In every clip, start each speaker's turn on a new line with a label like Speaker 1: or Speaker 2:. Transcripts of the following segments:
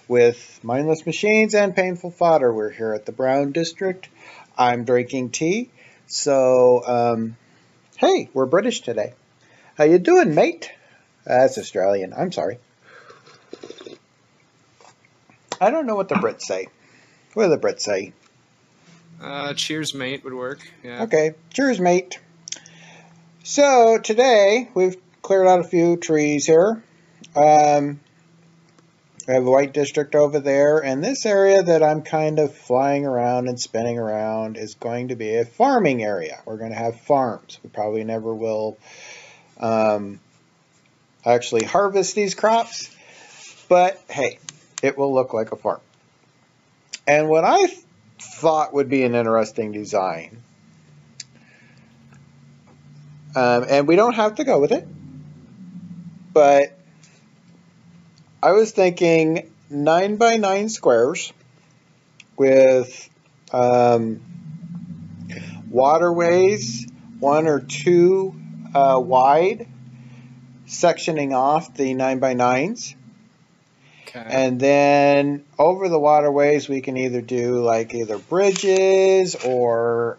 Speaker 1: With Mindless Machines and Painful Fodder. We're here at the Brown District. I'm drinking tea. Hey, we're British today. How you doing, mate? That's Australian. I'm sorry. I don't know what the Brits say. What do the Brits say?
Speaker 2: Cheers, mate would work. Yeah.
Speaker 1: Okay. Cheers, mate. So today we've cleared out a few trees here. We have the White District over there, and this area that I'm kind of flying around and spinning around is going to be a farming area. We're going to have farms. We probably never will actually harvest these crops, but hey, it will look like a farm. And what I thought would be an interesting design, and we don't have to go with it, but I was thinking 9 by 9 squares with waterways, 1 or 2 wide, sectioning off the 9 by 9s.
Speaker 2: Okay.
Speaker 1: And then over the waterways, we can either do like either bridges or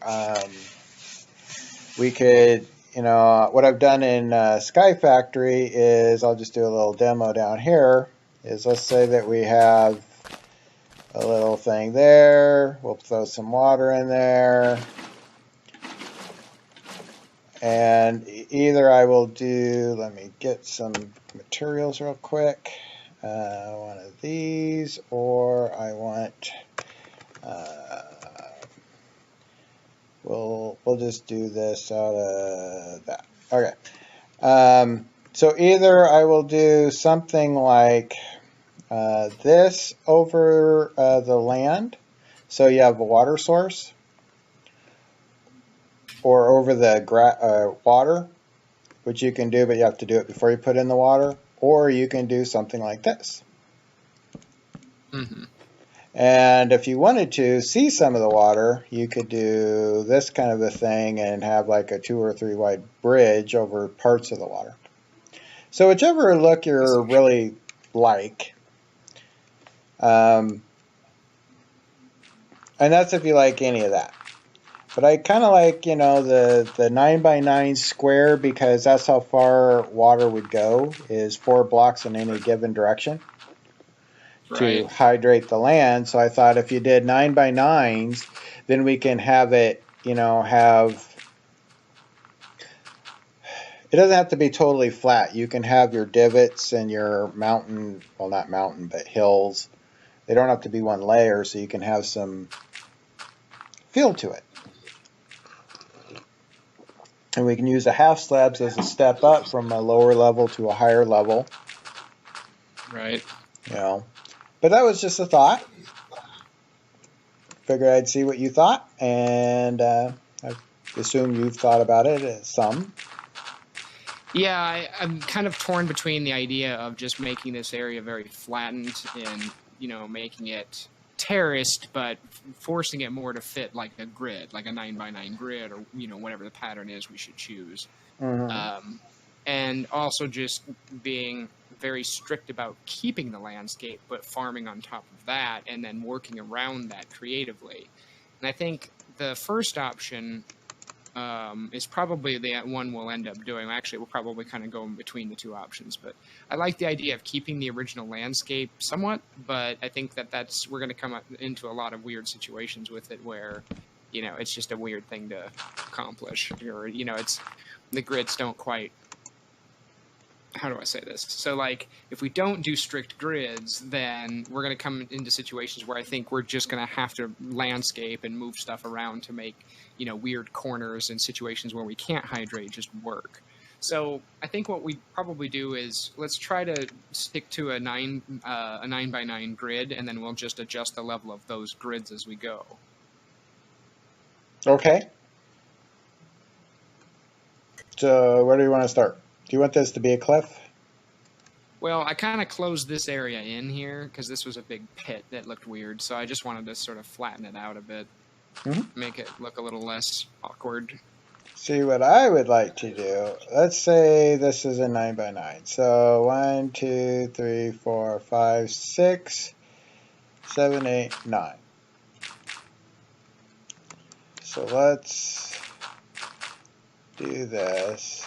Speaker 1: we could, what I've done in Sky Factory is I'll just do a little demo down here. Is let's say that we have a little thing there. We'll throw some water in there. And either I will do, let me get some materials real quick. One of these, or I want, we'll just do this out of that. Okay. So either I will do something like this over the land, so you have a water source, or over the water, which you can do, but you have to do it before you put in the water, or you can do something like this.
Speaker 2: Mm-hmm.
Speaker 1: And if you wanted to see some of the water, you could do this kind of a thing and have like a 2 or 3 wide bridge over parts of the water. So whichever look you're really like, and that's if you like any of that. But I kind of like, the 9 by 9 square, because that's how far water would go, is 4 blocks in any given direction to hydrate the land. So I thought if you did 9 by 9s, then we can have it, it doesn't have to be totally flat. You can have your divots and your mountain, well, not mountain, but hills. They don't have to be one layer, so you can have some feel to it. And we can use the half slabs as a step up from a lower level to a higher level.
Speaker 2: Right.
Speaker 1: But that was just a thought. Figured I'd see what you thought, and I assume you've thought about it some.
Speaker 2: Yeah, I'm kind of torn between the idea of just making this area very flattened and, making it terraced, but forcing it more to fit like a grid, like a 9 by 9 grid, or, whatever the pattern is we should choose.
Speaker 1: Mm-hmm.
Speaker 2: And also just being very strict about keeping the landscape, but farming on top of that and then working around that creatively. And I think the first option is probably the one we'll end up doing. Actually, we'll probably kind of go in between the two options, but I like the idea of keeping the original landscape somewhat, but I think we're going to come up into a lot of weird situations with it where, it's just a weird thing to accomplish, or, it's the grids don't quite, how do I say this? So, like, if we don't do strict grids, then we're going to come into situations where I think we're just going to have to landscape and move stuff around to make, weird corners and situations where we can't hydrate just work. So I think what we probably do is let's try to stick to a 9 by 9 grid, and then we'll just adjust the level of those grids as we go.
Speaker 1: Okay. So where do you want to start? Do you want this to be a cliff?
Speaker 2: Well, I kind of closed this area in here because this was a big pit that looked weird, so I just wanted to sort of flatten it out a bit, make it look a little less awkward.
Speaker 1: See what I would like to do. Let's say this is a 9x9. So 1, 2, 3, 4, 5, 6, 7, 8, 9. So let's do this.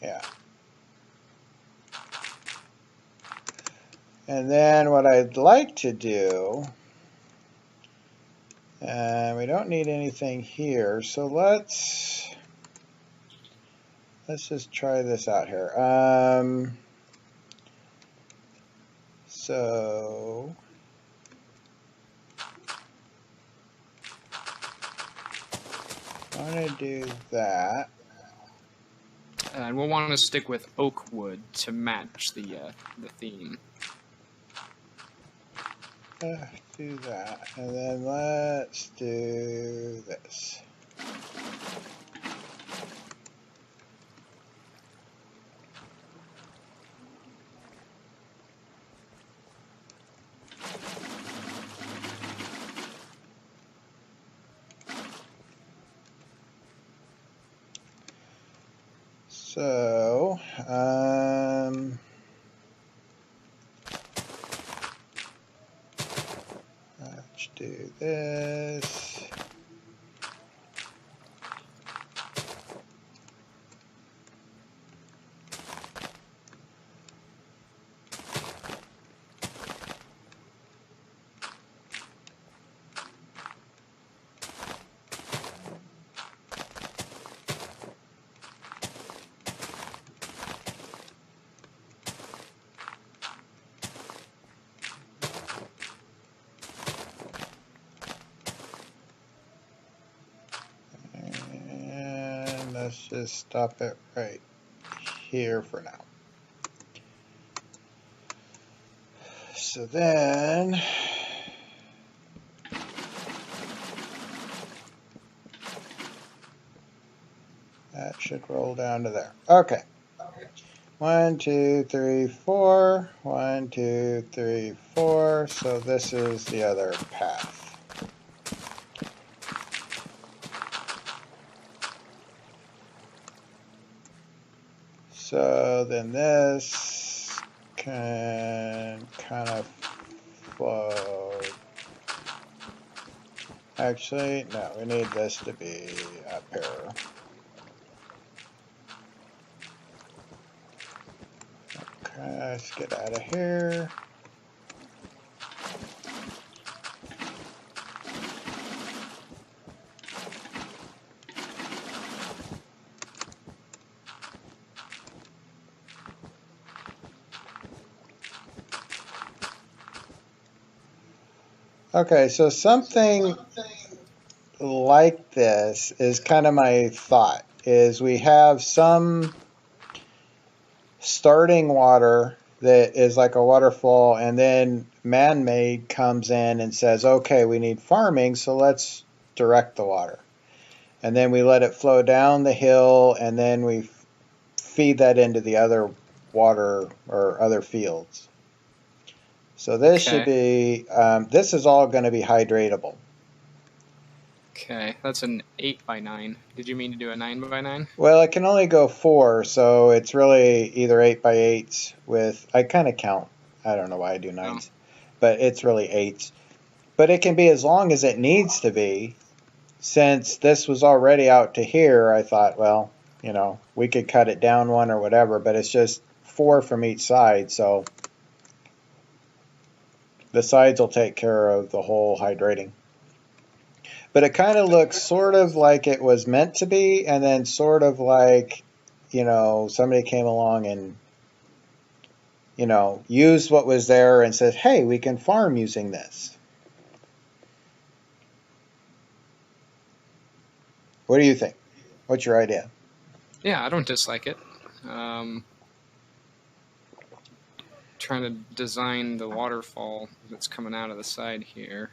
Speaker 1: Yeah. And then what I'd like to do, we don't need anything here, so let's just try this out here. So I want to do that.
Speaker 2: And we'll want to stick with oak wood to match the theme.
Speaker 1: Do that, and then let's do this. So, let's do this. Let's just stop it right here for now. So then that should roll down to there. Okay. 1, 2, 3, 4. 1, 2, 3, 4. So this is the other path. So then this can kind of flow. Actually, no, we need this to be up here. Okay, let's get out of here. Okay, so something like this is kind of my thought, is we have some starting water that is like a waterfall, and then man-made comes in and says, okay, we need farming, so let's direct the water. And then we let it flow down the hill, and then we feed that into the other water or other fields. So this should be, this is all going to be hydratable.
Speaker 2: Okay, that's an 8x9. Did you mean to do a 9x9?
Speaker 1: Well, it can only go 4, so it's really either 8x8s with, I kind of count. I don't know why I do 9s, but it's really 8s. But it can be as long as it needs to be. Since this was already out to here, I thought, well, you know, we could cut it down one or whatever, but it's just 4 from each side, so the sides will take care of the whole hydrating. But it kind of looks sort of like it was meant to be, and then sort of like, you know, somebody came along and, you know, used what was there and said, hey, we can farm using this. What do you think? What's your idea?
Speaker 2: Yeah, I don't dislike it. Trying to design the waterfall that's coming out of the side here.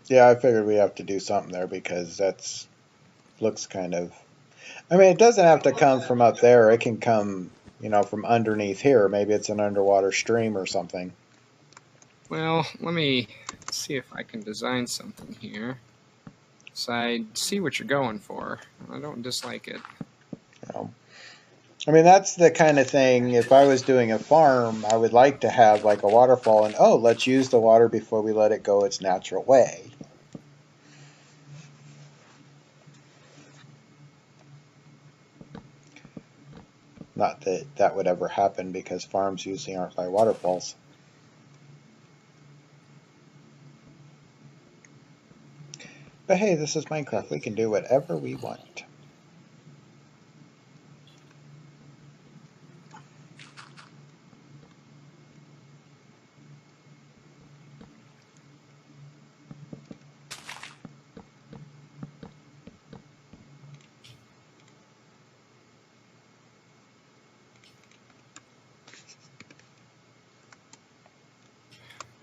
Speaker 1: Yeah, I figured we have to do something there because that's looks kind of, I mean, it doesn't have to come from up there. It can come, you know, from underneath here. Maybe it's an underwater stream or something.
Speaker 2: Well, let me see if I can design something here. So I see what you're going for. I don't dislike it.
Speaker 1: You know? I mean, that's the kind of thing, if I was doing a farm, I would like to have like a waterfall and, oh, let's use the water before we let it go its natural way. Not that that would ever happen because farms usually aren't by waterfalls. But hey, this is Minecraft. We can do whatever we want.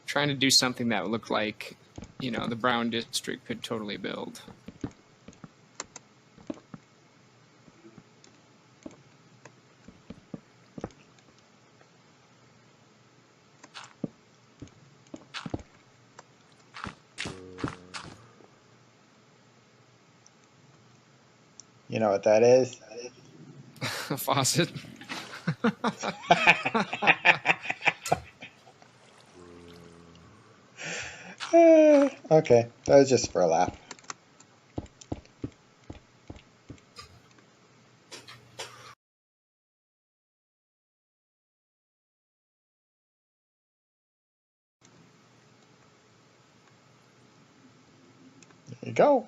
Speaker 2: Trying to do something that would look like, you know, the Brown District could totally build.
Speaker 1: You know what that is?
Speaker 2: A faucet.
Speaker 1: Okay, that was just for a laugh. There you go.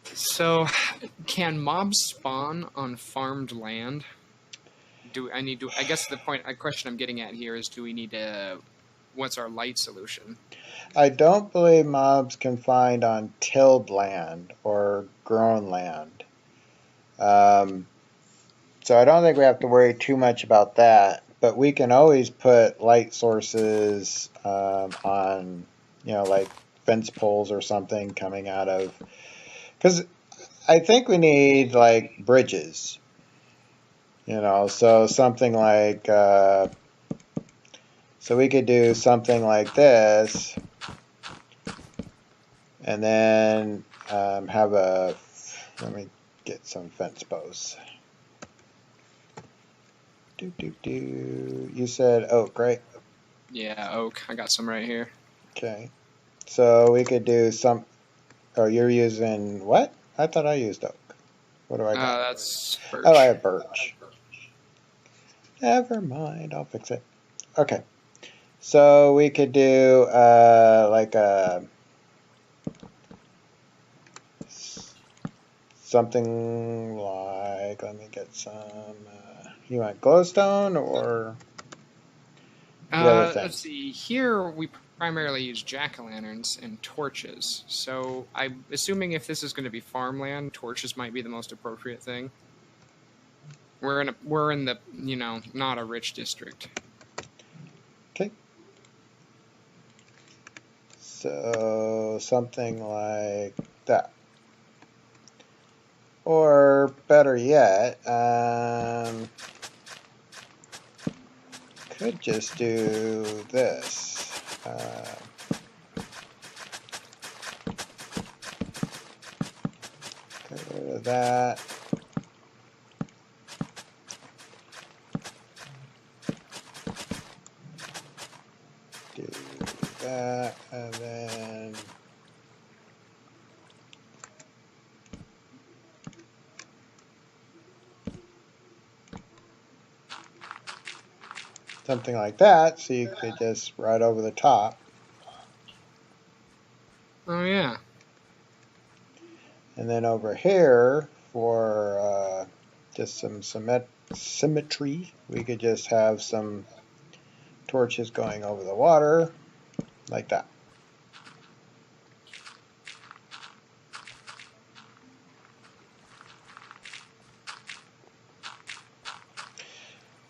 Speaker 2: So, can mobs spawn on farmed land? I guess the question I'm getting at here is, do we need to? What's our light solution?
Speaker 1: I don't believe mobs can find on tilled land or grown land. So I don't think we have to worry too much about that. But we can always put light sources on, you know, like fence poles or something coming out of. Because I think we need like bridges. You know, so something like. So we could do something like this. And then have a. Let me get some fence posts. You said oak, right?
Speaker 2: Yeah, oak. I got some right here.
Speaker 1: Okay. So we could do some. Oh, you're using what? I thought I used oak. What do I got?
Speaker 2: That's birch.
Speaker 1: Oh, I have birch. Never mind. I'll fix it. Okay. So we could do like a something like. Let me get some. You want glowstone or the other thing?
Speaker 2: Let's see. Here we primarily use jack-o'-lanterns and torches. So I'm assuming if this is going to be farmland, torches might be the most appropriate thing. We're in the not a rich district.
Speaker 1: Okay. So something like that. Or better yet, could just do this. Get rid of that. Do that, and then something like that, so you could just right over the top.
Speaker 2: Oh yeah.
Speaker 1: And then over here, for just some symmetry, we could just have some torches going over the water, like that.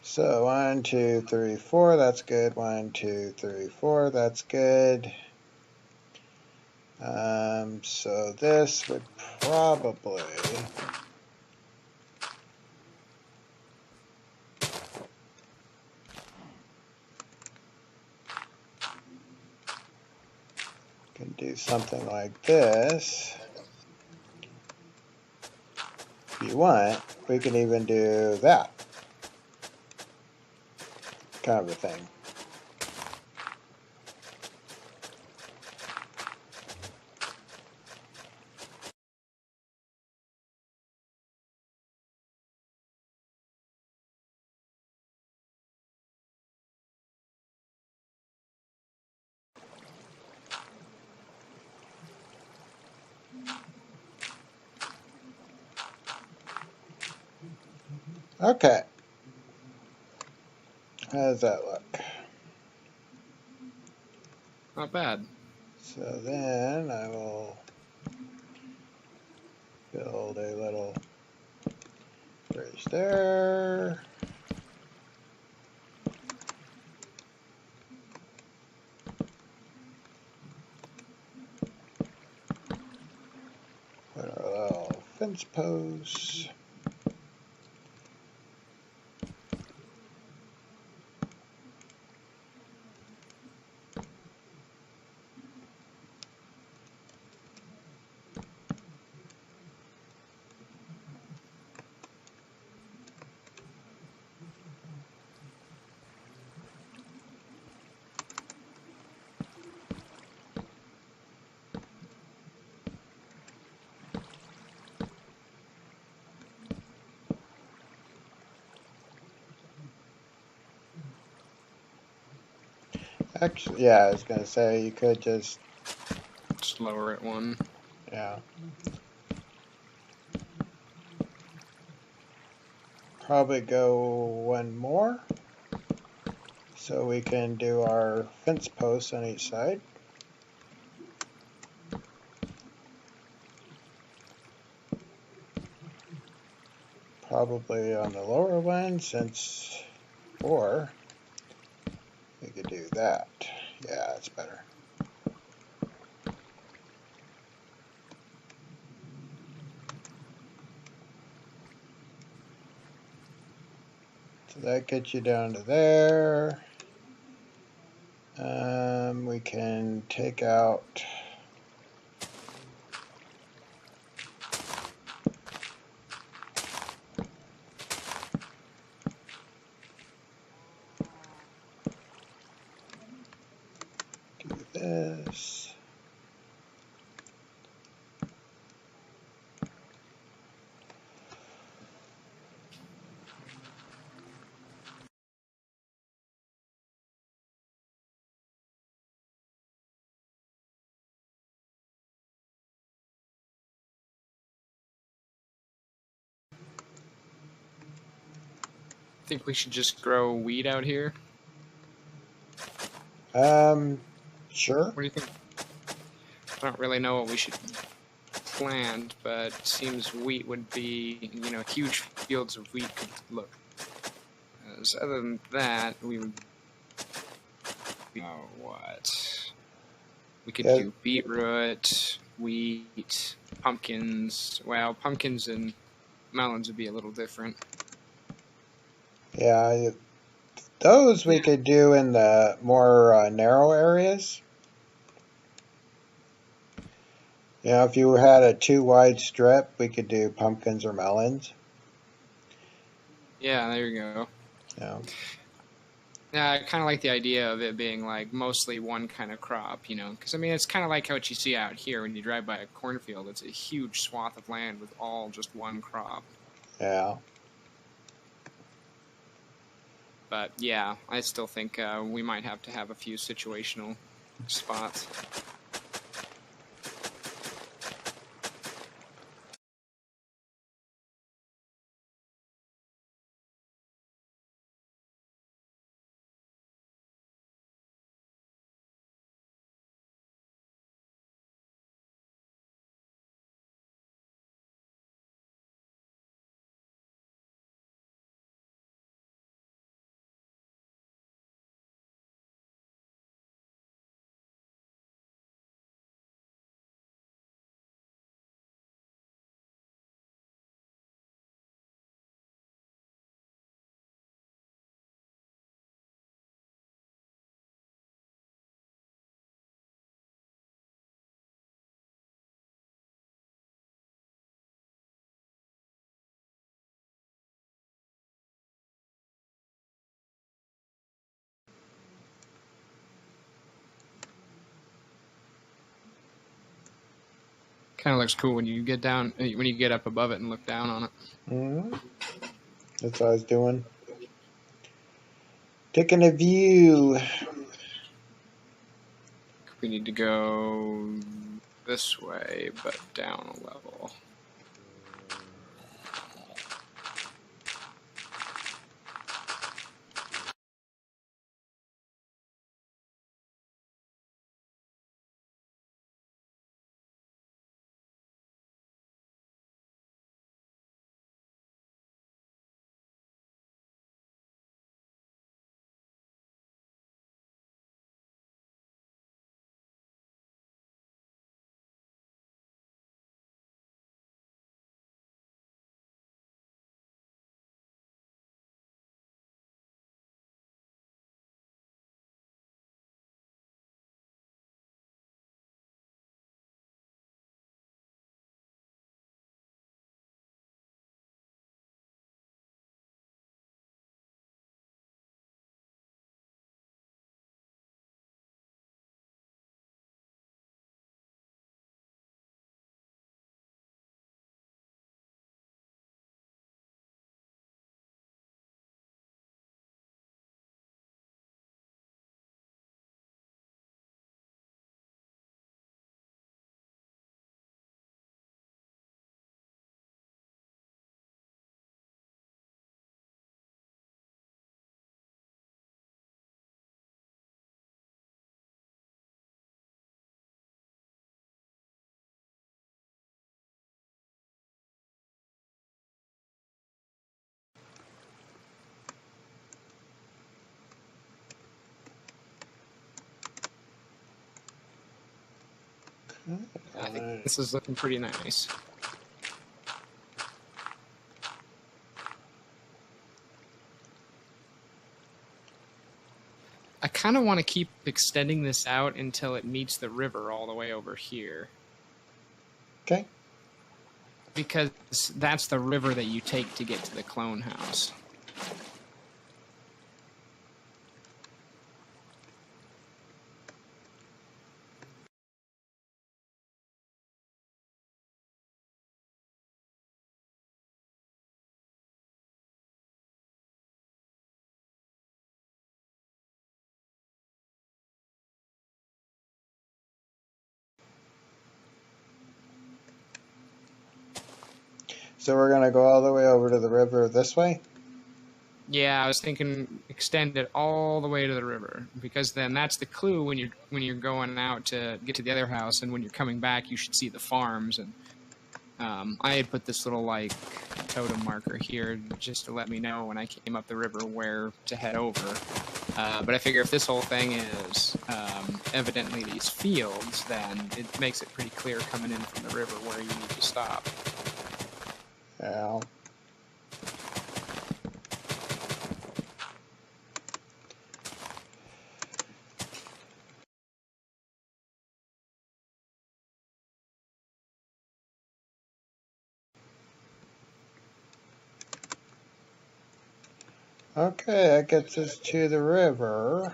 Speaker 1: So 1, 2, 3, 4, that's good. 1, 2, 3, 4, that's good. So this would probably can do something like this. If you want, we can even do that kind of a thing. Okay. How does that look?
Speaker 2: Not bad.
Speaker 1: So then I will build a little bridge there. Put our little fence posts. Actually, yeah, I was going to say you could just
Speaker 2: lower it one.
Speaker 1: Yeah. Probably go one more so we can do our fence posts on each side. Probably on the lower one since, or we could do that. Yeah, that's better. So that gets you down to there. We can take out do this.
Speaker 2: Think we should just grow wheat out here?
Speaker 1: Sure.
Speaker 2: What do you think? I don't really know what we should plant, but it seems wheat would be, huge fields of wheat could look. So other than that, we would. What? We could do beetroot, wheat, pumpkins. Well, pumpkins and melons would be a little different.
Speaker 1: Yeah, those we could do in the more narrow areas. You know, if you had a too wide strip, we could do pumpkins or melons.
Speaker 2: Yeah, there you go.
Speaker 1: Yeah.
Speaker 2: Yeah, I kind of like the idea of it being like mostly one kind of crop, because I mean it's kind of like what you see out here when you drive by a cornfield. It's a huge swath of land with all just one crop.
Speaker 1: Yeah.
Speaker 2: But yeah, I still think we might have to have a few situational spots. Kind of looks cool when you get down, when you get up above it and look down on it.
Speaker 1: Mm-hmm. That's what I was doing. Taking a view.
Speaker 2: We need to go this way, but down a level. I think this is looking pretty nice. I kind of want to keep extending this out until it meets the river all the way over here.
Speaker 1: Okay.
Speaker 2: Because that's the river that you take to get to the clone house.
Speaker 1: So we're going to go all the way over to the river this way?
Speaker 2: Yeah, I was thinking extend it all the way to the river, because then that's the clue when you're going out to get to the other house, and when you're coming back, you should see the farms. And I had put this little like totem marker here just to let me know when I came up the river where to head over. But I figure if this whole thing is evidently these fields, then it makes it pretty clear coming in from the river where you need to stop.
Speaker 1: Yeah. Okay, that gets us to the river.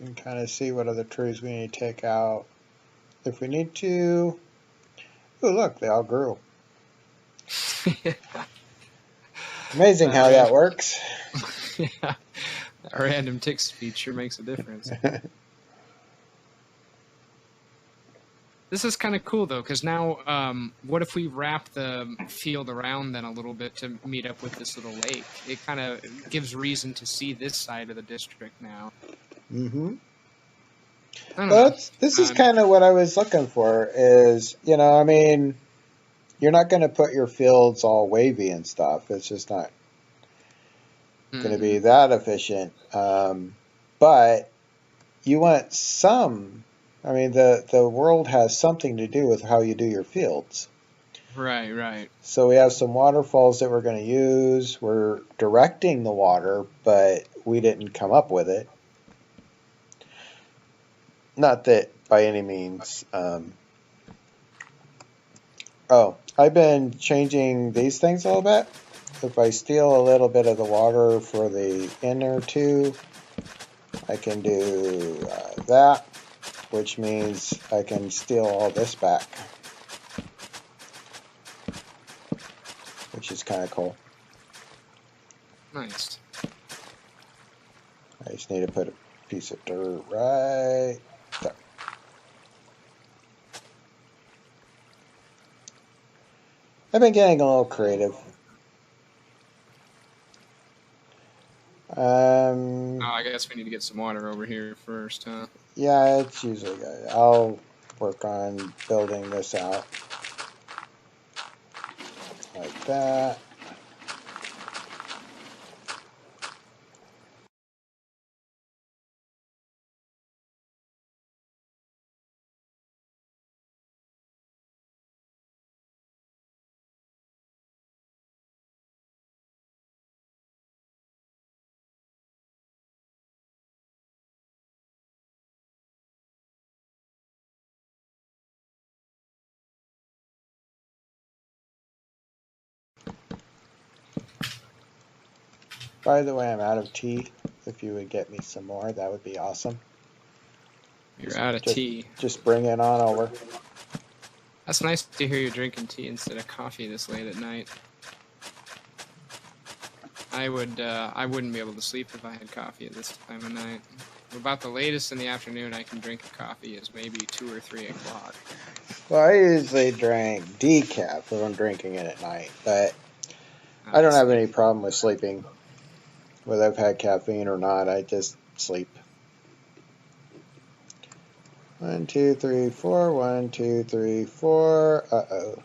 Speaker 1: You can kind of see what other trees we need to take out if we need to. Oh, look, they all grew. Amazing how that works.
Speaker 2: Yeah, a random tick speed sure makes a difference. This is kind of cool, though, because now, what if we wrap the field around then a little bit to meet up with this little lake? It kind of gives reason to see this side of the district now.
Speaker 1: Mm-hmm.
Speaker 2: Well,
Speaker 1: this is kind of what I was looking for is, I mean, you're not going to put your fields all wavy and stuff. It's just not going to be that efficient. But you want some... I mean, the world has something to do with how you do your fields.
Speaker 2: Right, right.
Speaker 1: So we have some waterfalls that we're going to use. We're directing the water, but we didn't come up with it. Not that by any means. Oh, I've been changing these things a little bit. If I steal a little bit of the water for the inner two, I can do that, which means I can steal all this back, which is kind of cool.
Speaker 2: Nice.
Speaker 1: I just need to put a piece of dirt right there. I've been getting a little creative.
Speaker 2: Oh, I guess we need to get some water over here first, huh?
Speaker 1: Yeah, it's usually good. I'll work on building this out like that. By the way, I'm out of tea. If you would get me some more, that would be awesome.
Speaker 2: You're out of tea.
Speaker 1: Just bring it on over.
Speaker 2: That's nice to hear you're drinking tea instead of coffee this late at night. I wouldn't be able to sleep if I had coffee at this time of night. About the latest in the afternoon I can drink a coffee is maybe 2 or 3 o'clock.
Speaker 1: Well, I usually drink decaf if I'm drinking it at night, but I don't have any problem with sleeping, whether I've had caffeine or not. I just sleep. 1, 2, 3, 4. 1, 2, 3, 4. Uh-oh.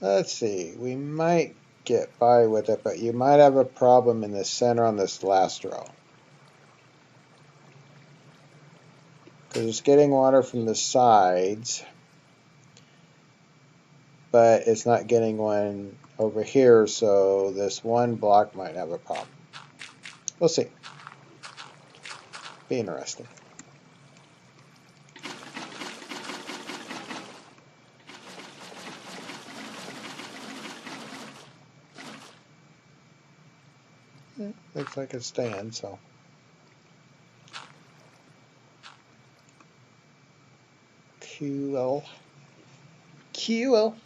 Speaker 1: Let's see. We might get by with it, but you might have a problem in the center on this last row. Because it's getting water from the sides, but it's not getting one over here, so this one block might have a problem. We'll see. Be interesting. Looks like it's staying, so. Cool. Cool.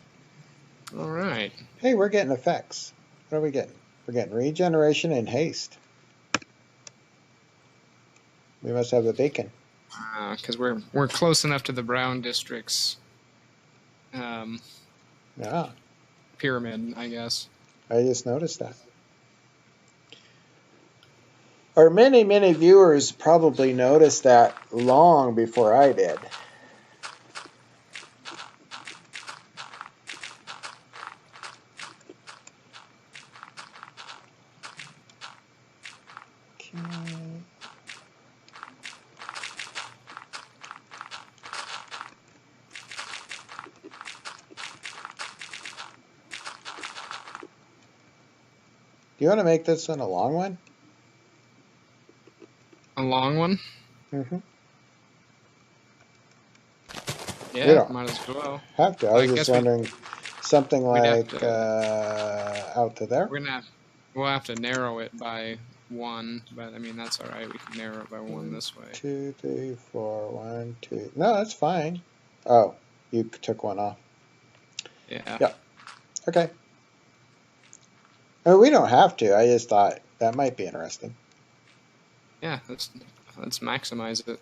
Speaker 2: All right.
Speaker 1: Hey, we're getting effects. What are we getting? We're getting regeneration and haste. We must have a beacon.
Speaker 2: Because we're close enough to the brown district's
Speaker 1: Yeah.
Speaker 2: pyramid, I guess.
Speaker 1: I just noticed that. Our many, many viewers probably noticed that long before I did. Do you want to make this one a long one?
Speaker 2: A long one?
Speaker 1: Mm-hmm.
Speaker 2: Yeah, might as well.
Speaker 1: Have to. I was just wondering something like out to there.
Speaker 2: We'll have to narrow it by 1, but I mean that's all right. We can narrow it by 1 this way.
Speaker 1: 2, 3, 4. 1, 2. No, that's fine. Oh, you took one off.
Speaker 2: Yeah.
Speaker 1: Yep. Okay. I mean, we don't have to. I just thought that might be interesting.
Speaker 2: Yeah, let's maximize it.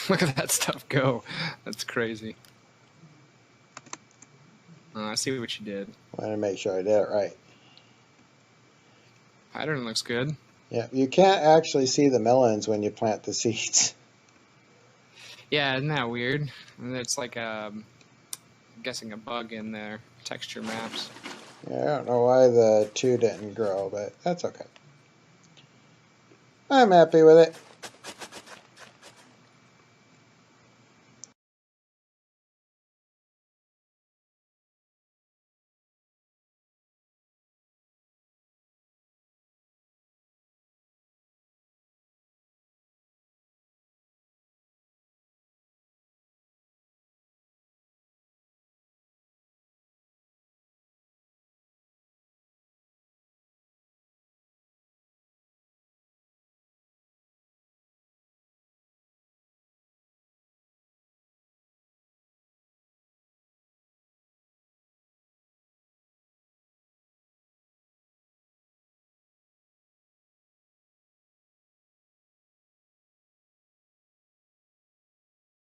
Speaker 2: Look at that stuff go. That's crazy. I see what you did.
Speaker 1: I want to make sure I did it right.
Speaker 2: Pattern looks good.
Speaker 1: Yeah, you can't actually see the melons when you plant the seeds.
Speaker 2: Yeah, isn't that weird? It's like guessing a bug in their texture maps.
Speaker 1: Yeah, I don't know why the 2 didn't grow, but that's okay. I'm happy with it.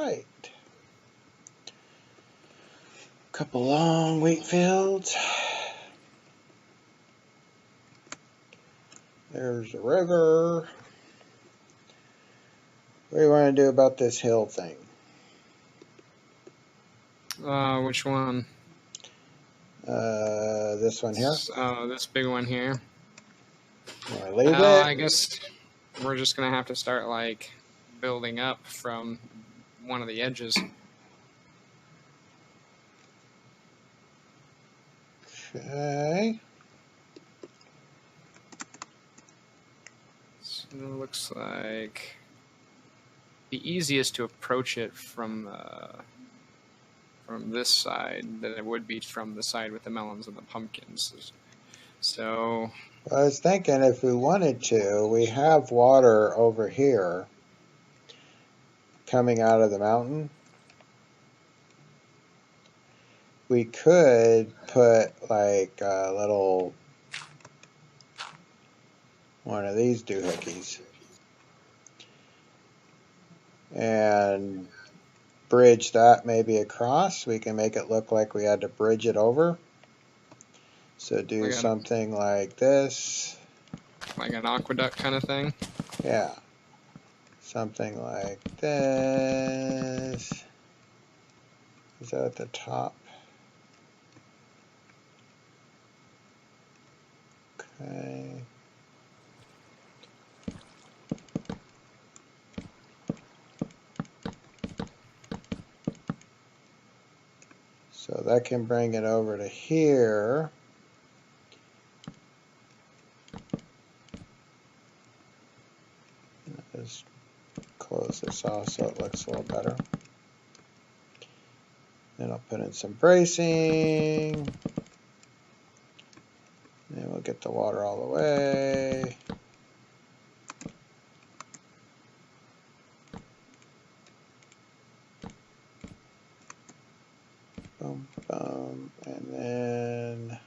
Speaker 1: Right. Couple long wheat fields. There's the river. What do you want to do about this hill thing?
Speaker 2: Which one?
Speaker 1: This one here.
Speaker 2: Oh, this big one here.
Speaker 1: Want to leave it?
Speaker 2: I guess we're just gonna have to start like building up from one of the edges.
Speaker 1: Okay.
Speaker 2: So it looks like the easiest to approach it from this side than it would be from the side with the melons and the pumpkins. So
Speaker 1: I was thinking if we wanted to, we have water over here coming out of the mountain. We could put like a little one of these doohickeys and bridge that maybe across. We can make it look like we had to bridge it over. So do something like this.
Speaker 2: Like an aqueduct kind of thing?
Speaker 1: Yeah. Something like this. Is that at the top? Okay. So that can bring it over to here. Just close this off so it looks a little better. Then I'll put in some bracing. Then we'll get the water all the way. Boom, boom, and then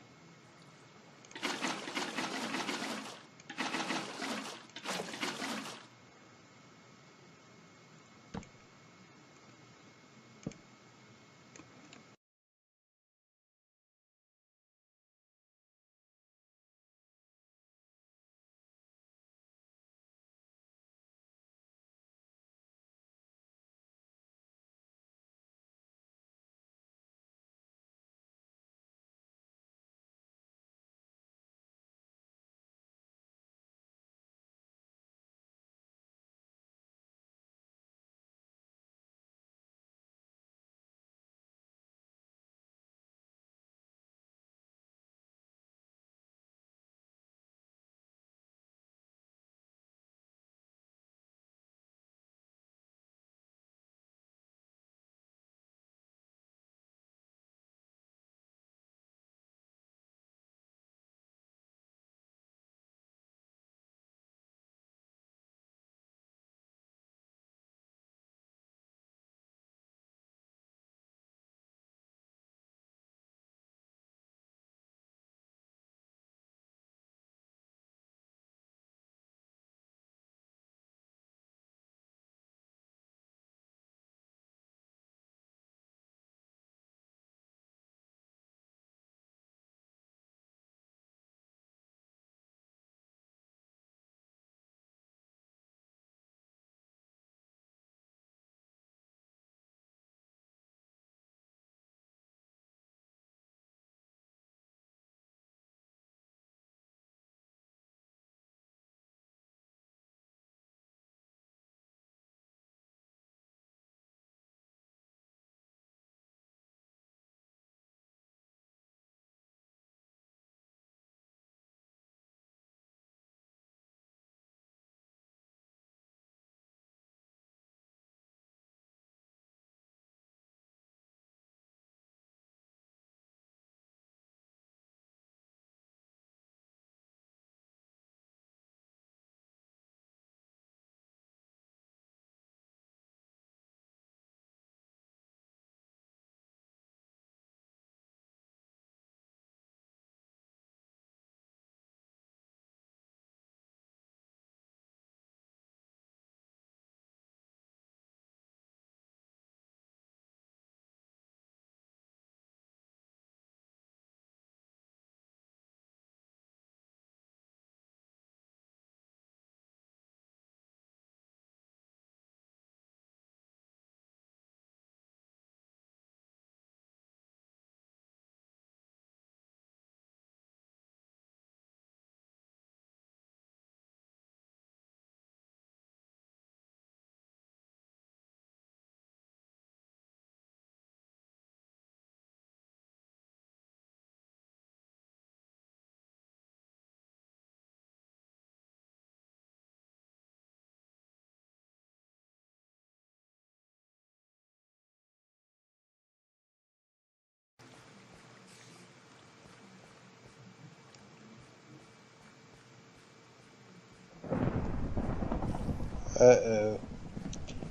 Speaker 1: Uh-oh.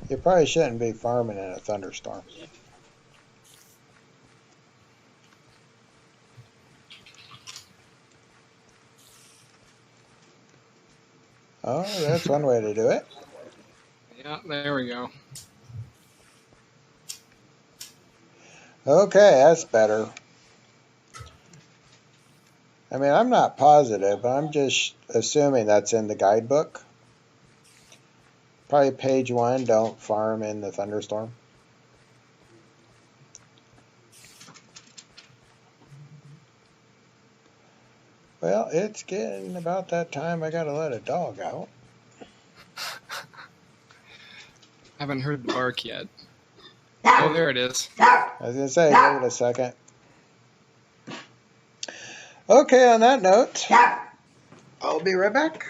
Speaker 1: You probably shouldn't be farming in a thunderstorm. Oh, that's one way to do it.
Speaker 2: Yeah, there we go.
Speaker 1: Okay, that's better. I mean, I'm not positive, but I'm just assuming that's in the guidebook. Probably page 1, don't farm in the thunderstorm. Well, it's getting about that time I gotta let a dog out.
Speaker 2: Haven't heard the bark yet. Oh, there it is.
Speaker 1: I was gonna say, give it a second. Okay, on that note, I'll be right back.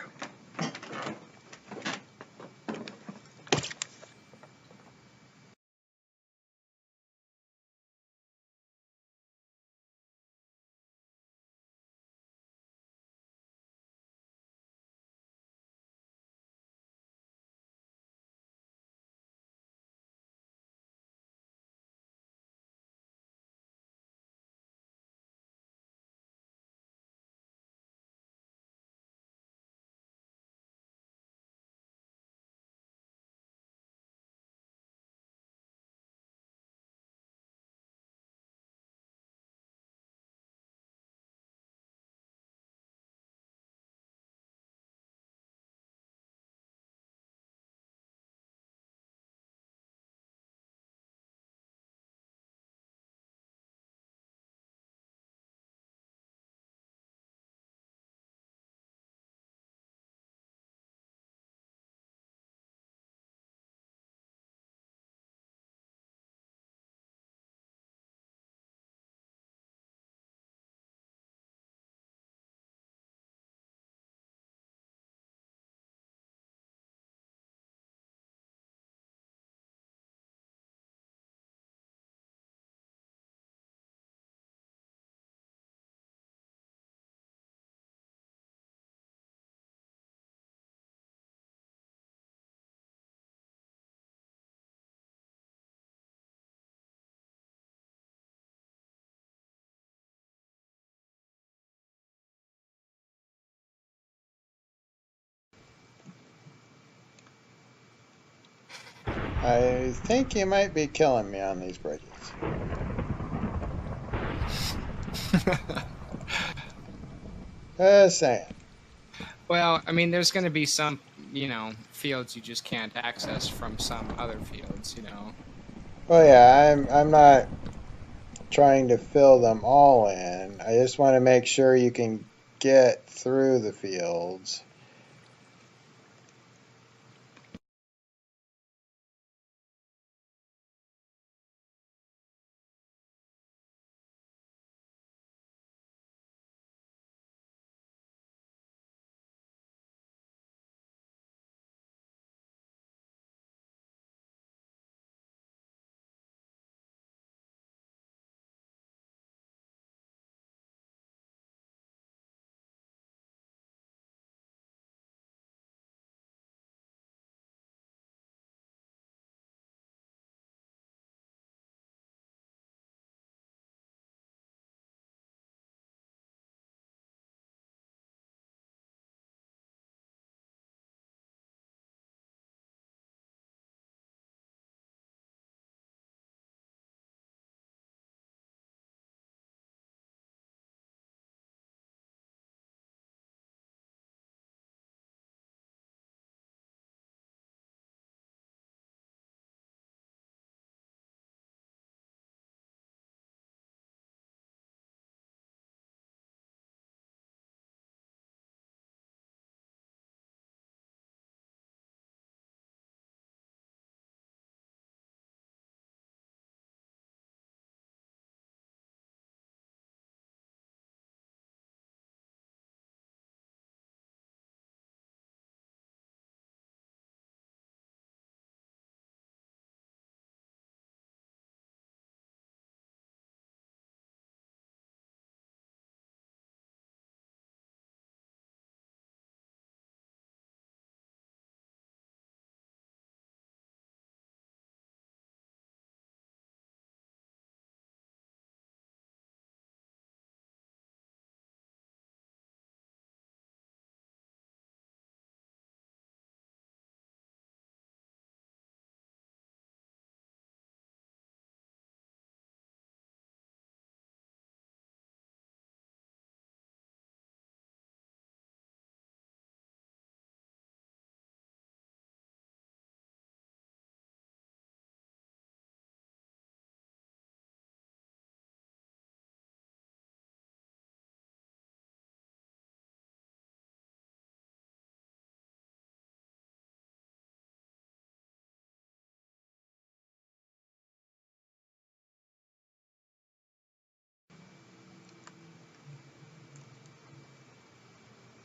Speaker 1: I think you might be killing me on these bridges. Just saying.
Speaker 2: Well, I mean, there's going to be some, fields you just can't access from some other fields,
Speaker 1: Well, yeah, I'm not trying to fill them all in. I just want to make sure you can get through the fields.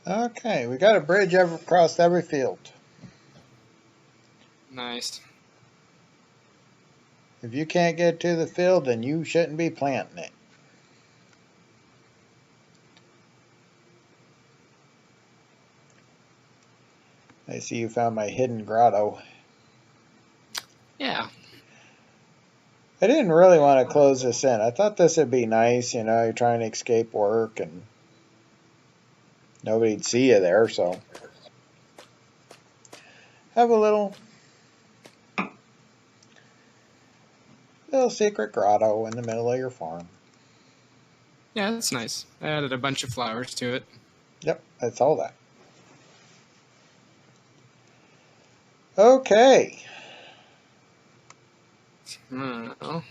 Speaker 1: Okay, we got a bridge across every field.
Speaker 2: Nice.
Speaker 1: If you can't get to the field, then you shouldn't be planting it. I see you found my hidden grotto.
Speaker 2: Yeah.
Speaker 1: I didn't really want to close this in. I thought this would be nice, you know, you're trying to escape work and nobody'd see you there, so have a little secret grotto in the middle of your farm.
Speaker 2: Yeah, that's nice. I added a bunch of flowers to it.
Speaker 1: Yep, that's all that. Okay.
Speaker 2: Well,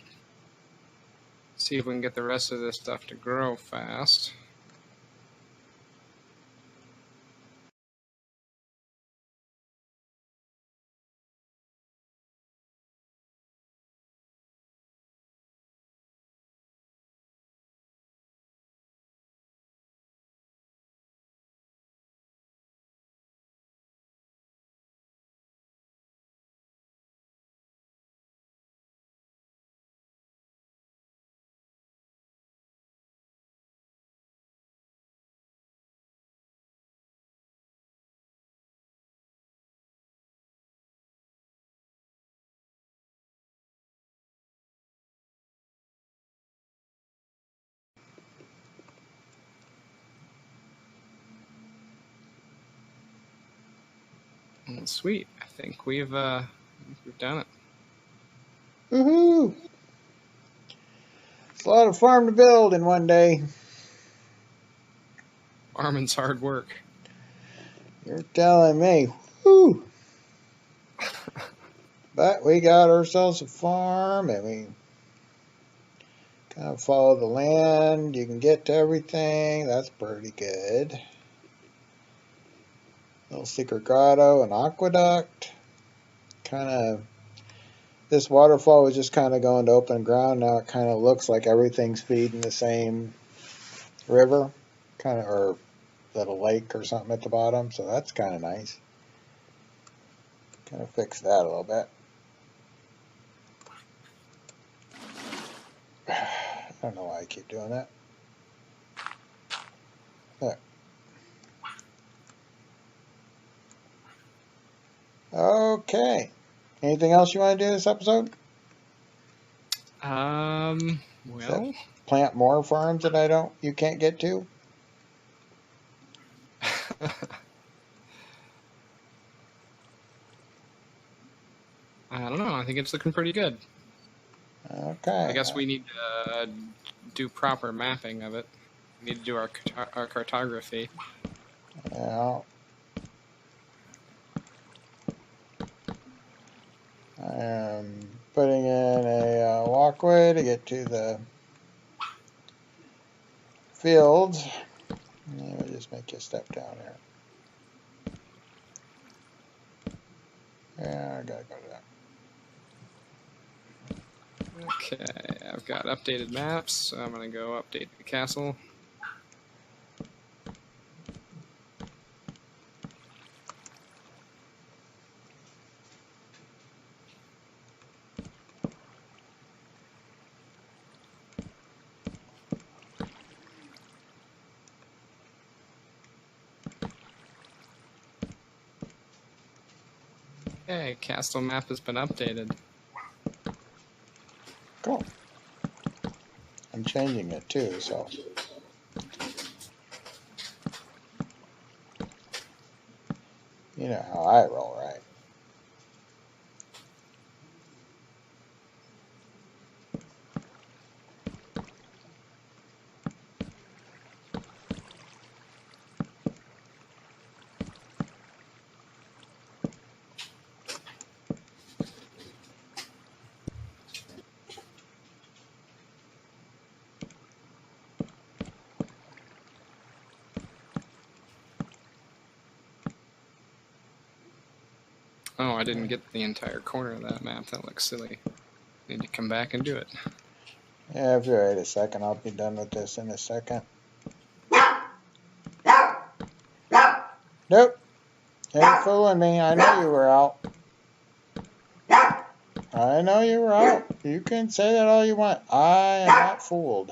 Speaker 2: see if we can get the rest of this stuff to grow fast. Well, sweet. I think we've done it.
Speaker 1: Woohoo! It's a lot of farm to build in one day.
Speaker 2: Farming's hard work.
Speaker 1: You're telling me. Woo! But we got ourselves a farm and we kind of follow the land. You can get to everything. That's pretty good. Little secret grotto, an aqueduct. Kind of, this waterfall was just kind of going to open ground. Now it kind of looks like everything's feeding the same river, kind of, or little lake or something at the bottom. So that's kind of nice. Kind of fix that a little bit. I don't know why I keep doing that. There. Okay. Anything else you want to do this episode?
Speaker 2: Well,
Speaker 1: plant more farms that you can't get to?
Speaker 2: I don't know. I think it's looking pretty good.
Speaker 1: Okay.
Speaker 2: I guess we need to do proper mapping of it. We need to do our cartography.
Speaker 1: Yeah. I am putting in a walkway to get to the fields. Let me just make you step down here. Yeah, I gotta go to that.
Speaker 2: Okay, I've got updated maps, so I'm going to go update the castle. Okay, castle map has been updated.
Speaker 1: Cool. I'm changing it too, so. You know how I roll, right?
Speaker 2: Oh, I didn't get the entire corner of that map. That looks silly. Need to come back and do it.
Speaker 1: Yeah, if you wait a second, I'll be done with this in a second. Nope. Ain't fooling me. I know you were out. I know you were out. You can say that all you want. I am not fooled.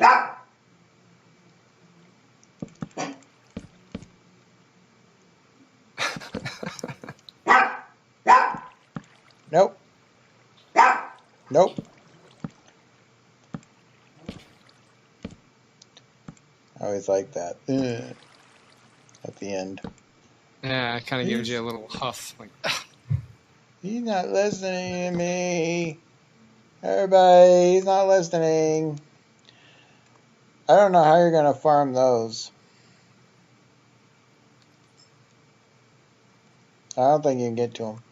Speaker 1: Nope. Nope. I always like that. Ugh. At the end.
Speaker 2: Yeah, it kind of gives you a little huff. Like,
Speaker 1: he's not listening to me. Everybody, he's not listening. I don't know how you're going to farm those. I don't think you can get to them.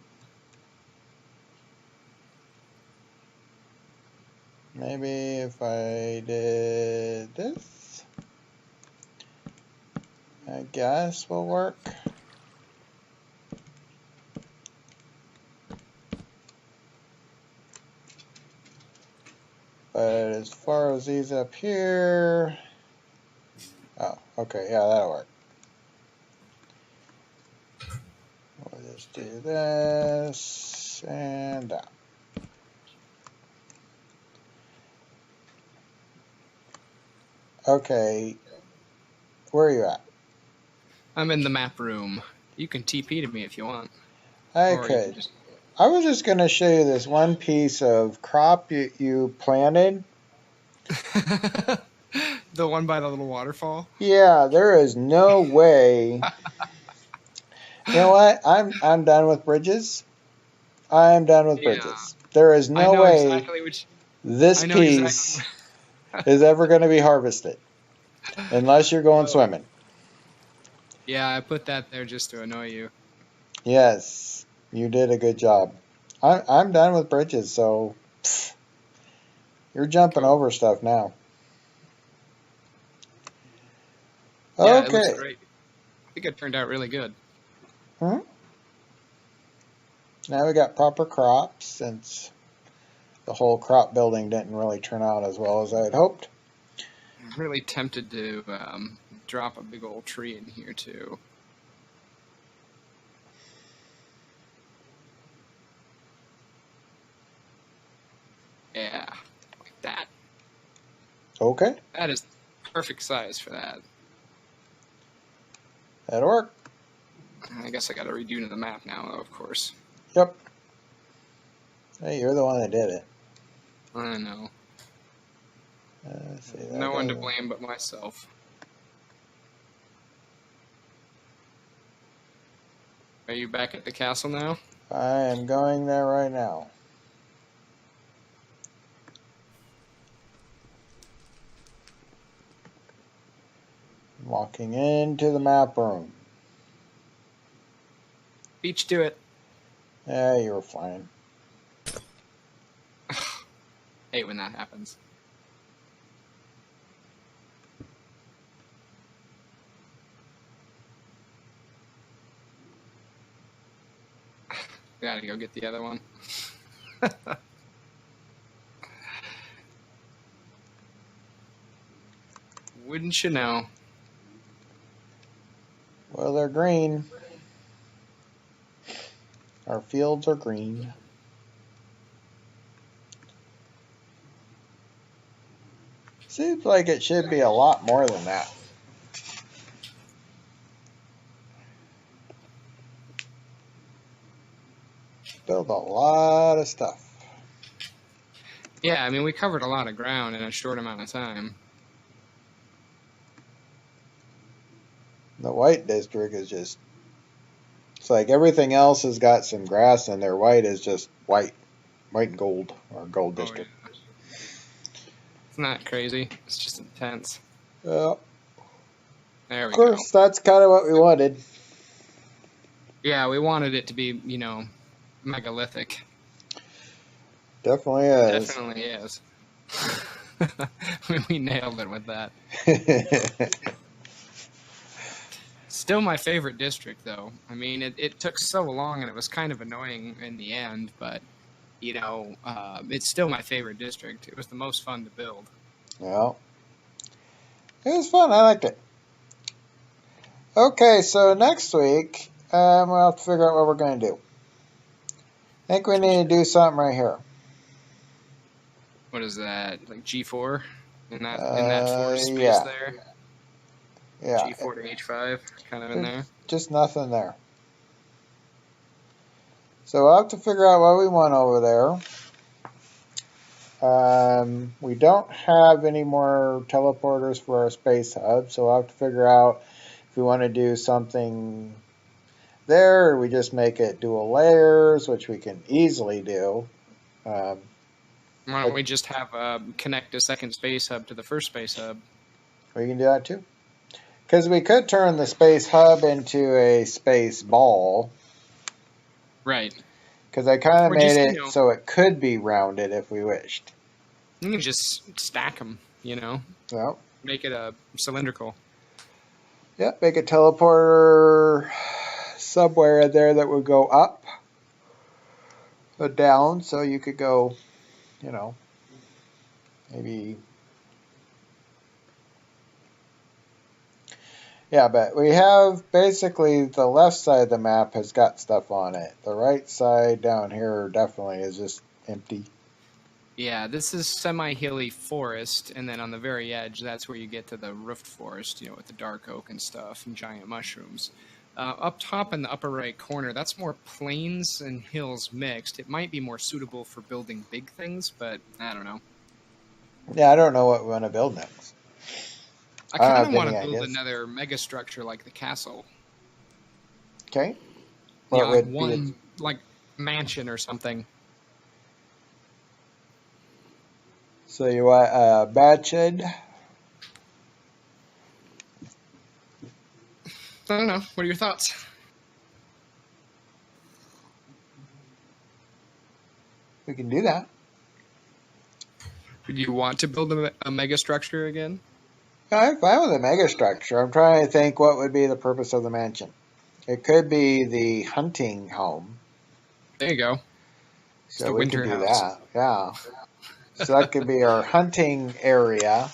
Speaker 1: Maybe if I did this, I guess will work. But as far as these up here, oh, okay, yeah, that'll work. We'll just do this and that. Okay, where are you at?
Speaker 2: I'm in the map room. You can TP to me if you want.
Speaker 1: I could. Just... I was just going to show you this one piece of crop you planted.
Speaker 2: The one by the little waterfall?
Speaker 1: Yeah, there is no way. You know what? I'm done with bridges. I'm done with bridges. There is no way
Speaker 2: exactly
Speaker 1: this piece is ever going to be harvested unless you're going swimming.
Speaker 2: Yeah, I put that there just to annoy you.
Speaker 1: Yes, you did a good job. I'm done with bridges, so you're jumping over stuff now.
Speaker 2: Yeah,
Speaker 1: okay.
Speaker 2: It looks great. I think it turned out really good.
Speaker 1: Hmm? Now we got proper crops since the whole crop building didn't really turn out as well as I had hoped.
Speaker 2: I'm really tempted to drop a big old tree in here too. Yeah, like that.
Speaker 1: Okay.
Speaker 2: That is the perfect size for that.
Speaker 1: That'll work.
Speaker 2: I guess I got to redo the map now, though, of course.
Speaker 1: Yep. Hey, you're the one that did it.
Speaker 2: I know.
Speaker 1: See,
Speaker 2: no one to blame but myself. Are you back at the castle now?
Speaker 1: I am going there right now. Walking into the map room.
Speaker 2: Beach to it.
Speaker 1: Yeah, you were fine.
Speaker 2: Hate when that happens. Gotta go get the other one. Wouldn't you know?
Speaker 1: Well, they're green. Our fields are green. Seems like it should be a lot more than that. Build a lot of stuff.
Speaker 2: Yeah, I mean, we covered a lot of ground in a short amount of time.
Speaker 1: The white district is just... It's like everything else has got some grass and their white is just white. White and gold, or gold district.
Speaker 2: Yeah. It's not crazy. It's just intense.
Speaker 1: Yeah.
Speaker 2: There we go.
Speaker 1: Of course, that's kind of what we wanted.
Speaker 2: Yeah, we wanted it to be, you know, megalithic.
Speaker 1: Definitely is.
Speaker 2: Definitely is. We nailed it with that. Still my favorite district, though. I mean, it took so long, and it was kind of annoying in the end, but, you know, it's still my favorite district. It was the most fun to build.
Speaker 1: Well, it was fun. I liked it. Okay, so next week, We'll have to figure out what we're going to do. I think we need to do something right here.
Speaker 2: What is that? Like G4 in that floor space
Speaker 1: Yeah.
Speaker 2: there?
Speaker 1: Yeah.
Speaker 2: G4 to H5, kind of in there.
Speaker 1: Just nothing there. So we'll have to figure out what we want over there. We don't have any more teleporters for our space hub, so we'll have to figure out if we want to do something there, or we just make it dual layers, which we can easily do.
Speaker 2: Why don't we just have connect a second space hub to the first space hub?
Speaker 1: We can do that too. Because we could turn the space hub into a space ball.
Speaker 2: Right.
Speaker 1: Because I kind of made
Speaker 2: just,
Speaker 1: it so it could be rounded if we wished.
Speaker 2: You can just stack them, Yep. Make it a cylindrical.
Speaker 1: Yep, make a teleporter somewhere in there that would go up or down, so you could go, maybe. Yeah, but we have basically the left side of the map has got stuff on it. The right side down here definitely is just empty.
Speaker 2: Yeah, this is semi-hilly forest, and then on the very edge, that's where you get to the roofed forest, with the dark oak and stuff and giant mushrooms. Up top in the upper right corner, that's more plains and hills mixed. It might be more suitable for building big things, but I don't know.
Speaker 1: Yeah, I don't know what we want to build next.
Speaker 2: I kind of want to build another mega structure like the castle.
Speaker 1: Okay.
Speaker 2: Like one like mansion or something.
Speaker 1: So you want a mansion?
Speaker 2: I don't know. What are your thoughts?
Speaker 1: We can do that.
Speaker 2: Do you want to build a mega structure again?
Speaker 1: I'm fine with a mega structure. I'm trying to think what would be the purpose of the mansion. It could be the hunting home.
Speaker 2: There you go.
Speaker 1: So the winter house. That. Yeah. So that could be our hunting area.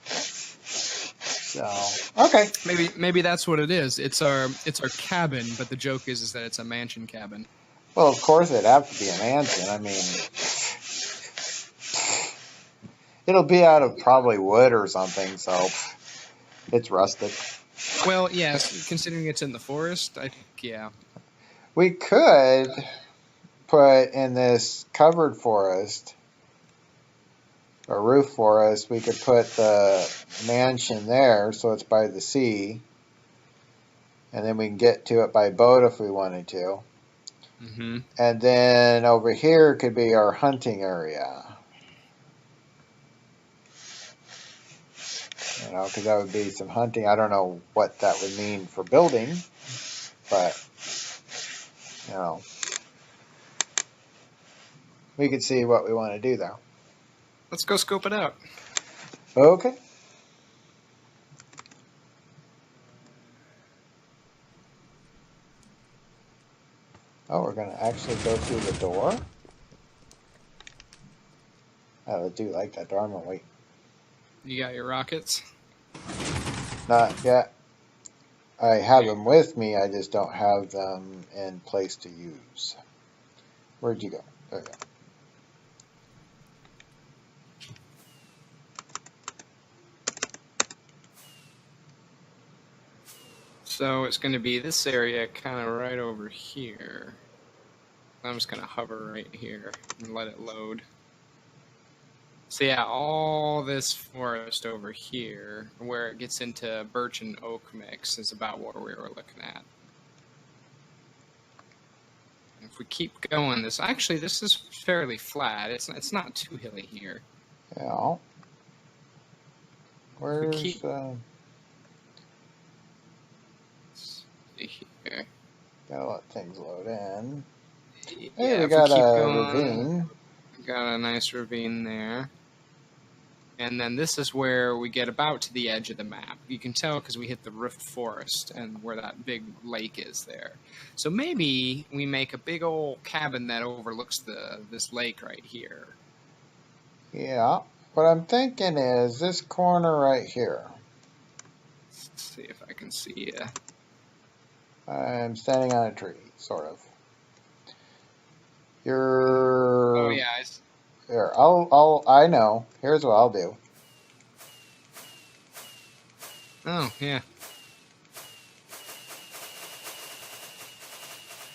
Speaker 1: So okay.
Speaker 2: Maybe that's what it is. It's our cabin, but the joke is that it's a mansion cabin.
Speaker 1: Well, of course it'd have to be a mansion. I mean, it'll be out of probably wood or something, so it's rusted.
Speaker 2: Well, yes, considering it's in the forest, I think, yeah.
Speaker 1: We could put in this covered forest, or roof forest, we could put the mansion there, so it's by the sea. And then we can get to it by boat if we wanted to.
Speaker 2: Mm-hmm.
Speaker 1: And then over here could be our hunting area. Because that would be some hunting. I don't know what that would mean for building, but, we could see what we want to do there.
Speaker 2: Let's go scope it out.
Speaker 1: Okay. Oh, we're going to actually go through the door? I do like that door. I'm going to wait.
Speaker 2: You got your rockets?
Speaker 1: Not yet. I have them with me. I just don't have them in place to use. Where'd you go? There you go.
Speaker 2: So it's going to be this area kind of right over here. I'm just going to hover right here and let it load. So yeah, all this forest over here, where it gets into birch and oak mix, is about what we were looking at. If we keep going, this is fairly flat. It's not too hilly here.
Speaker 1: Yeah. Where's
Speaker 2: here.
Speaker 1: Gotta let things load in.
Speaker 2: Yeah,
Speaker 1: hey, we got a ravine.
Speaker 2: Got a nice ravine there. And then this is where we get about to the edge of the map. You can tell because we hit the rift forest and where that big lake is there. So maybe we make a big old cabin that overlooks this lake right here.
Speaker 1: Yeah. What I'm thinking is this corner right here.
Speaker 2: Let's see if I can see you.
Speaker 1: I'm standing on a tree, sort of.
Speaker 2: Oh
Speaker 1: You're
Speaker 2: yeah.
Speaker 1: here. I know. Here's what I'll do.
Speaker 2: Oh yeah.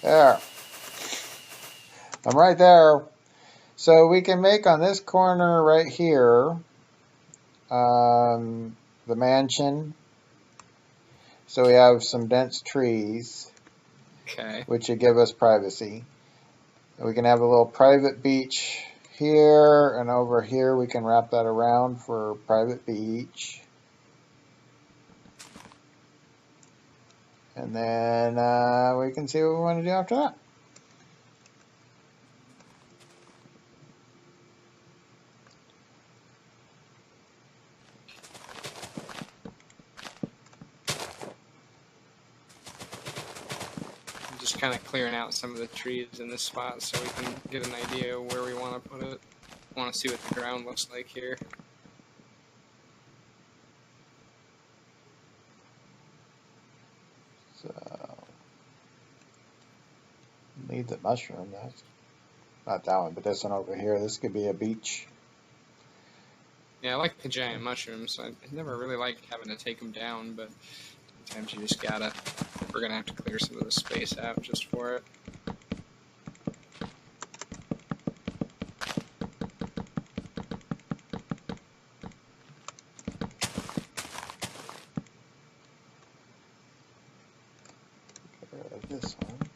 Speaker 1: There. I'm right there. So we can make on this corner right here, the mansion. So we have some dense trees,
Speaker 2: Okay.
Speaker 1: which would give us privacy. We can have a little private beach here, and over here we can wrap that around for private beach. And then we can see what we want to do after that.
Speaker 2: I'm just kind of clearing out some of the trees in this spot so we can get an idea of where we want to put it. I want to see what the ground looks like here.
Speaker 1: So leave the mushroom. That's not that one, but this one over here. This could be a beach.
Speaker 2: Yeah, I like the giant mushrooms. I never really liked having to take them down, but sometimes you just gotta. We're gonna have to clear some of the space out just for it.
Speaker 1: Get rid of this one.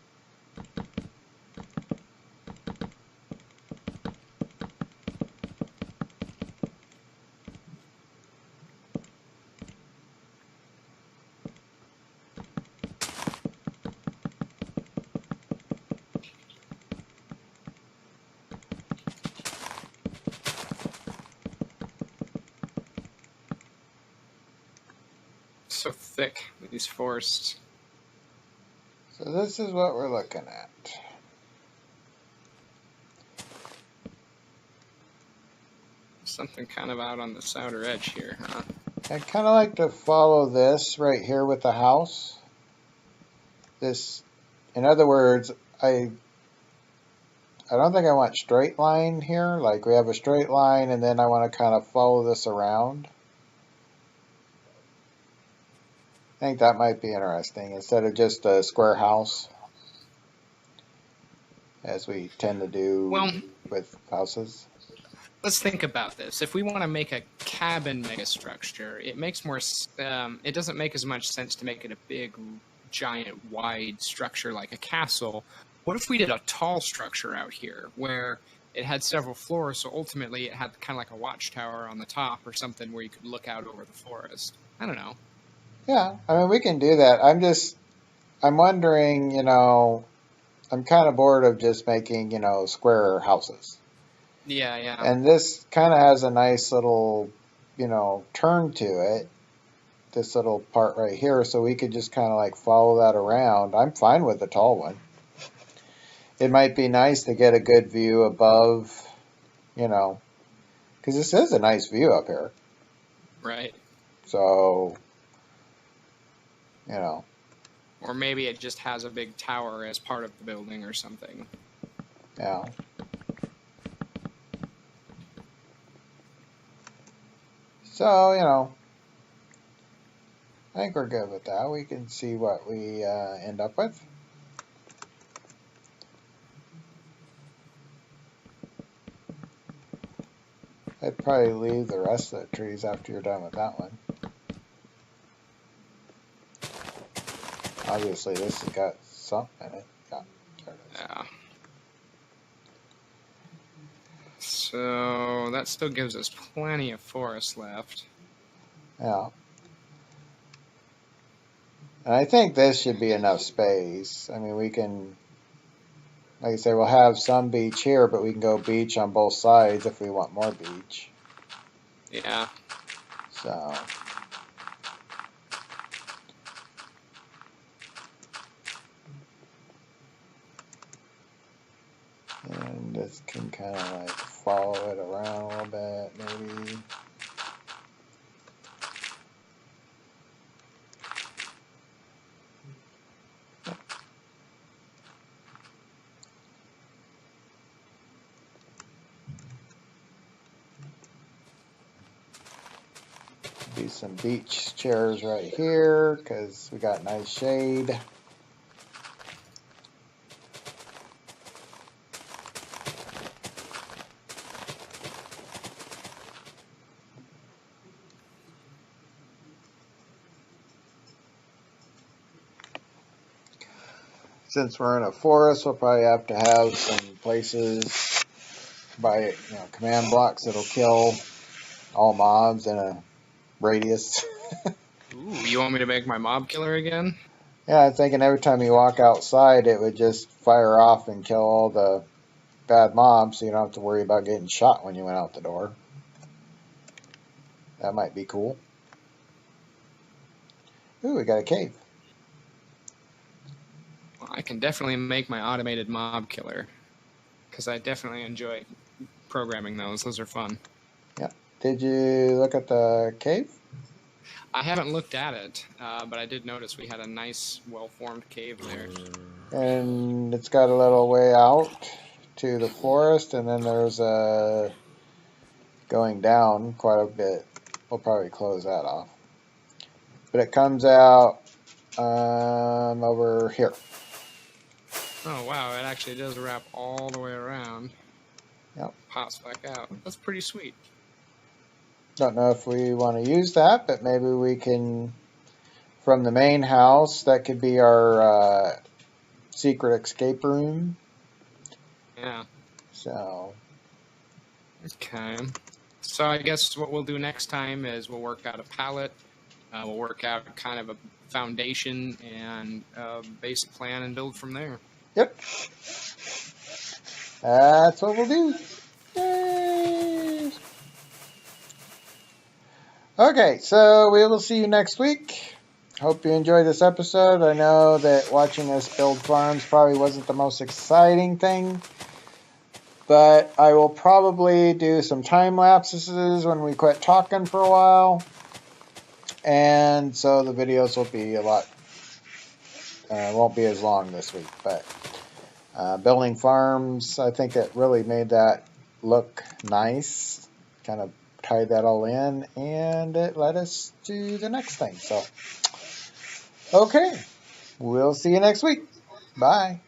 Speaker 2: So thick, these forests.
Speaker 1: So this is what we're looking at.
Speaker 2: Something kind of out on this outer edge here, huh?
Speaker 1: I kind of like to follow this right here with the house. This, in other words, I don't think I want straight line here. Like we have a straight line and then I want to kind of follow this around. I think that might be interesting instead of just a square house, as we tend to do
Speaker 2: Well,
Speaker 1: with houses.
Speaker 2: let's think about this. If we want to make a cabin megastructure, it makes more. It doesn't make as much sense to make it a big, giant, wide structure like a castle. What if we did a tall structure out here where it had several floors, so ultimately it had kind of like a watchtower on the top or something where you could look out over the forest? I don't know.
Speaker 1: Yeah, I mean, we can do that. I'm wondering, I'm kind of bored of just making, square houses.
Speaker 2: Yeah, yeah.
Speaker 1: And this kind of has a nice little, turn to it, this little part right here, so we could just kind of like follow that around. I'm fine with the tall one. It might be nice to get a good view above, because this is a nice view up here.
Speaker 2: Right.
Speaker 1: So, you know,
Speaker 2: Or maybe it just has a big tower as part of the building or something.
Speaker 1: yeah. So, I think we're good with that. We can see what we end up with. I'd probably leave the rest of the trees after you're done with that one. Obviously, this has got something in it. Yeah, there it is.
Speaker 2: Yeah. So that still gives us plenty of forest left.
Speaker 1: Yeah. And I think this should be enough space. I mean, we can, like I say, we'll have some beach here, but we can go beach on both sides if we want more beach.
Speaker 2: Yeah.
Speaker 1: So, and this can kind of like follow it around a little bit, maybe. Do some beach chairs right here because we got nice shade. Since we're in a forest, we'll probably have to have some places by command blocks that'll kill all mobs in a radius.
Speaker 2: Ooh, you want me to make my mob killer again?
Speaker 1: Yeah, I'm thinking every time you walk outside, it would just fire off and kill all the bad mobs, so you don't have to worry about getting shot when you went out the door. That might be cool. Ooh, we got a cave.
Speaker 2: Well, I can definitely make my automated mob killer, because I definitely enjoy programming those. Those are fun.
Speaker 1: Yep. Did you look at the cave?
Speaker 2: I haven't looked at it, but I did notice we had a nice, well-formed cave there.
Speaker 1: And it's got a little way out to the forest, and then there's a going down quite a bit. We'll probably close that off. But it comes out over here.
Speaker 2: Oh, wow, it actually does wrap all the way around.
Speaker 1: Yep.
Speaker 2: Pops back out. That's pretty sweet.
Speaker 1: Don't know if we want to use that, but maybe we can, from the main house, that could be our secret escape room.
Speaker 2: Yeah.
Speaker 1: So.
Speaker 2: Okay. So I guess what we'll do next time is we'll work out a palette. We'll work out kind of a foundation and a basic plan and build from there.
Speaker 1: Yep. That's what we'll do. Yay! Okay, so we will see you next week. Hope you enjoyed this episode. I know that watching us build farms probably wasn't the most exciting thing, but I will probably do some time lapses when we quit talking for a while, and so the videos will be a lot, won't be as long this week, but building farms, I think it really made that look nice, kind of tied that all in, and it led us to the next thing. So, okay, we'll see you next week. Bye.